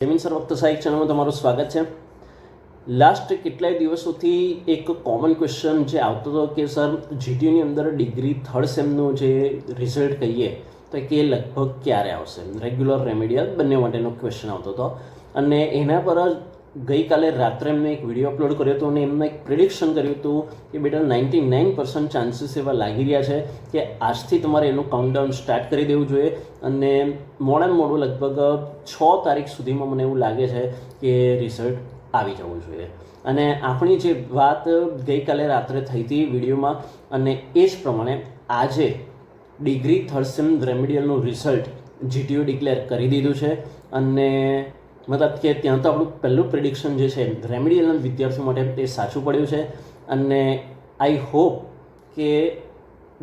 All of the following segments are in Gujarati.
જમીન સર વખત સહાયક ચેનલમાં તમારું સ્વાગત છે. લાસ્ટ કેટલાય દિવસોથી એક કોમન ક્વેશ્ચન જે આવતો હતો કે સર જીટીયુની અંદર ડિગ્રી થર્ડ સેમનું જે રિઝલ્ટ કહીએ તો કે લગભગ ક્યારે આવશે, રેગ્યુલર રેમેડિયલ બંને માટેનો ક્વેશ્ચન આવતો હતો. અને એના પર જ ગઈકાલે રાત્રે એમને એક વિડીયો અપલોડ કર્યો હતો અને એમને એક પ્રિડિક્શન કર્યું હતું કે બેટા 99% ચાન્સીસ એવા લાગી રહ્યા છે કે આજથી તમારે એનું કાઉન્ટડાઉન સ્ટાર્ટ કરી દેવું જોઈએ અને મોડામાં મોડું લગભગ 6 તારીખ સુધીમાં મને એવું લાગે છે કે રિઝલ્ટ આવી જવું જોઈએ. અને આપણી જે વાત ગઈકાલે રાત્રે થઈ હતી વિડીયોમાં અને એ જ પ્રમાણે આજે ડિગ્રી થર્ડ સેમ રેમેડિયલનું રિઝલ્ટ જીટીયુ ડિક્લેર કરી દીધું છે. અને મતલબ કે ત્યાં તો આપણું પહેલું પ્રિડિક્શન જે છે રેમેડિયલના વિદ્યાર્થીઓ માટે તે સાચું પડ્યું છે. અને આઈ હોપ કે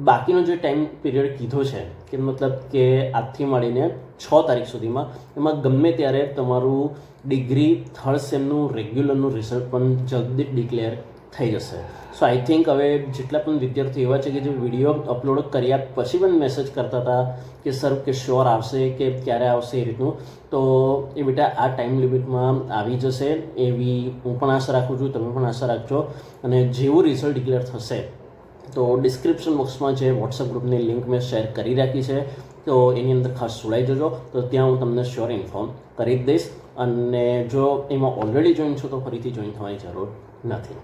બાકીનો જે ટાઈમ પીરિયડ કીધો છે કે મતલબ કે આજથી મળીને 6 તારીખ સુધીમાં એમાં ગમે ત્યારે તમારું ડિગ્રી થર્ડ સેમનું રેગ્યુલરનું રિઝલ્ટ પણ જલ્દી ડિક્લેર થઈ જશે. સો આઈ થિંક હવે જેટલા પણ વિદ્યાર્થીઓ એવા છે કે જે વિડીયો અપલોડ કર્યા પછી પણ મેસેજ કરતા હતા કે સર કે શ્યોર આવશે કે ક્યારે આવશે એ રીતનું, તો એ બેટા આ ટાઈમ લિમિટમાં આવી જશે એવી હું પણ આશા રાખું છું, તમે પણ આશા રાખજો. અને જેવું રિઝલ્ટ ડિક્લેર થશે તો ડિસ્ક્રિપ્શન બોક્સમાં જે વોટ્સઅપ ગ્રુપની લિંક મેં શેર કરી રાખી છે તો એની અંદર ખાસ જોડાઈ જજો, તો ત્યાં હું તમને શ્યોર ઇન્ફોર્મ કરી જ દઈશ. અને જો એમાં ઓલરેડી જોઈન છો તો ફરીથી જોઈન થવાની જરૂર નથી.